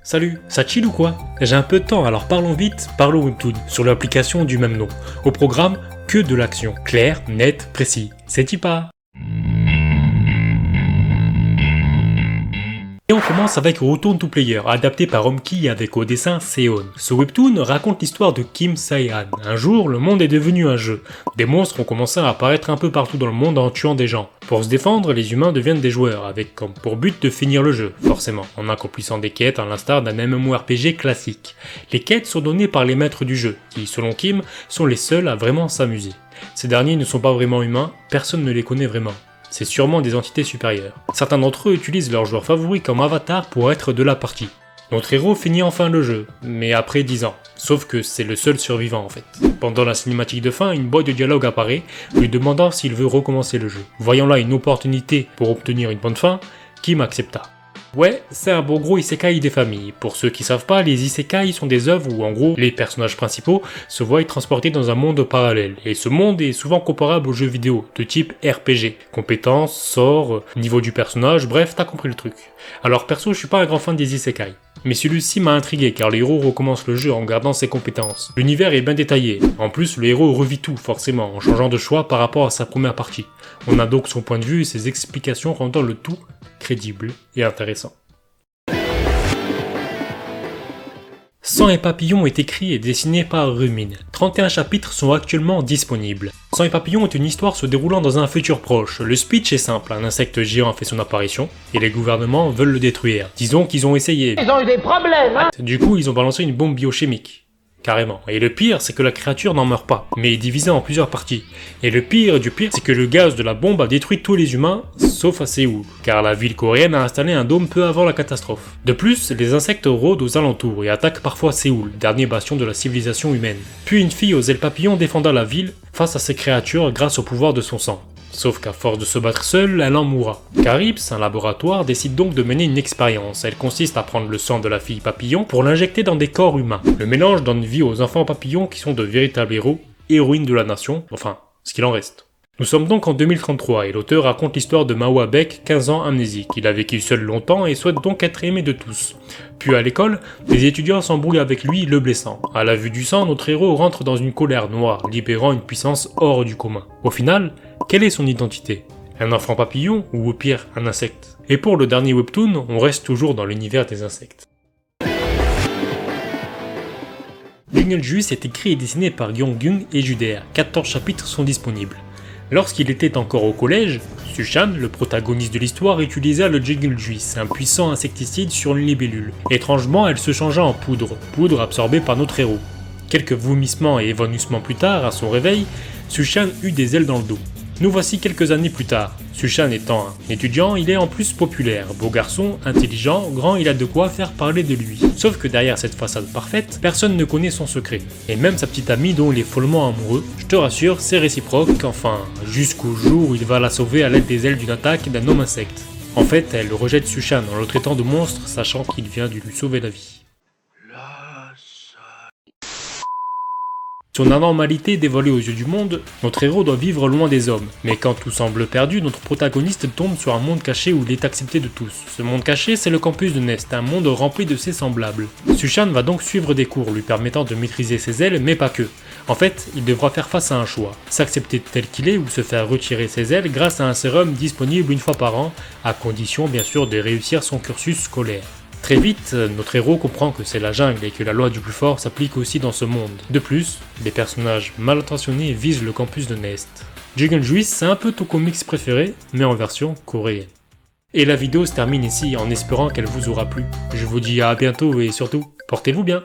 Salut, ça chill ou quoi? J'ai un peu de temps, alors parlons vite, parlons Webtoon, sur l'application du même nom. Au programme, que de l'action. Clair, net, précis. C'est y pas. Et on commence avec Return to Player, adapté par Homki avec au dessin Seon. Ce webtoon raconte l'histoire de Kim Sae-han. Un jour, le monde est devenu un jeu. Des monstres ont commencé à apparaître un peu partout dans le monde en tuant des gens. Pour se défendre, les humains deviennent des joueurs, avec comme pour but de finir le jeu, forcément, en accomplissant des quêtes à l'instar d'un MMORPG classique. Les quêtes sont données par les maîtres du jeu, qui, selon Kim, sont les seuls à vraiment s'amuser. Ces derniers ne sont pas vraiment humains, personne ne les connaît vraiment. C'est sûrement des entités supérieures. Certains d'entre eux utilisent leur joueur favori comme avatar pour être de la partie. Notre héros finit enfin le jeu, mais après 10 ans. Sauf que c'est le seul survivant en fait. Pendant la cinématique de fin, une boîte de dialogue apparaît, lui demandant s'il veut recommencer le jeu. Voyant là une opportunité pour obtenir une bonne fin, Kim accepta. Ouais, c'est un bon gros isekai des familles. Pour ceux qui savent pas, les isekai sont des œuvres où en gros, les personnages principaux se voient transportés dans un monde parallèle. Et ce monde est souvent comparable aux jeux vidéo, de type RPG. Compétences, sorts, niveau du personnage, bref, t'as compris le truc. Alors perso, je suis pas un grand fan des isekai. Mais celui-ci m'a intrigué car le héros recommence le jeu en gardant ses compétences. L'univers est bien détaillé. En plus, le héros revit tout, forcément, en changeant de choix par rapport à sa première partie. On a donc son point de vue et ses explications rendant le tout crédible et intéressant. Sang et Papillon est écrit et dessiné par Rumin. 31 chapitres sont actuellement disponibles. Sang et Papillon est une histoire se déroulant dans un futur proche. Le speech est simple, un insecte géant fait son apparition, et les gouvernements veulent le détruire. Disons qu'ils ont essayé. Ils ont eu des problèmes, hein. Du coup, ils ont balancé une bombe biochimique. Carrément. Et le pire, c'est que la créature n'en meurt pas, mais est divisée en plusieurs parties. Et le pire du pire, c'est que le gaz de la bombe a détruit tous les humains, sauf à Séoul, car la ville coréenne a installé un dôme peu avant la catastrophe. De plus, les insectes rôdent aux alentours et attaquent parfois Séoul, dernier bastion de la civilisation humaine. Puis une fille aux ailes papillons défenda la ville face à ces créatures grâce au pouvoir de son sang. Sauf qu'à force de se battre seule, elle en mourra. Carips, un laboratoire, décide donc de mener une expérience. Elle consiste à prendre le sang de la fille papillon pour l'injecter dans des corps humains. Le mélange donne vie aux enfants papillons qui sont de véritables héros, héroïnes de la nation, enfin, ce qu'il en reste. Nous sommes donc en 2033 et l'auteur raconte l'histoire de Mao Beck, 15 ans amnésique. Il a vécu seul longtemps et souhaite donc être aimé de tous. Puis à l'école, des étudiants s'embrouillent avec lui, le blessant. À la vue du sang, notre héros rentre dans une colère noire, libérant une puissance hors du commun. Au final, quelle est son identité? Un enfant papillon ou au pire un insecte? Et pour le dernier webtoon, on reste toujours dans l'univers des insectes. Jungle Juice est écrit et dessiné par Yong-gung et Juder. 14 chapitres sont disponibles. Lorsqu'il était encore au collège, Sushan, le protagoniste de l'histoire, utilisa le Jungle Juice, un puissant insecticide sur une libellule. Étrangement, elle se changea en poudre absorbée par notre héros. Quelques vomissements et évanouissements plus tard, à son réveil, Sushan eut des ailes dans le dos. Nous voici quelques années plus tard. Sushan étant un étudiant, il est en plus populaire. Beau garçon, intelligent, grand, il a de quoi faire parler de lui. Sauf que derrière cette façade parfaite, personne ne connaît son secret. Et même sa petite amie dont il est follement amoureux, je te rassure, c'est réciproque, enfin, jusqu'au jour où il va la sauver à l'aide des ailes d'une attaque d'un homme insecte. En fait, elle rejette Sushan en le traitant de monstre, sachant qu'il vient de lui sauver la vie. Son anormalité dévoilée aux yeux du monde, notre héros doit vivre loin des hommes. Mais quand tout semble perdu, notre protagoniste tombe sur un monde caché où il est accepté de tous. Ce monde caché, c'est le campus de Nest, un monde rempli de ses semblables. Sushan va donc suivre des cours lui permettant de maîtriser ses ailes, mais pas que. En fait, il devra faire face à un choix, s'accepter tel qu'il est ou se faire retirer ses ailes grâce à un sérum disponible une fois par an, à condition bien sûr de réussir son cursus scolaire. Très vite, notre héros comprend que c'est la jungle et que la loi du plus fort s'applique aussi dans ce monde. De plus, des personnages mal intentionnés visent le campus de Nest. Jungle Juice, c'est un peu ton comics préféré, mais en version coréenne. Et la vidéo se termine ici en espérant qu'elle vous aura plu. Je vous dis à bientôt et surtout, portez-vous bien!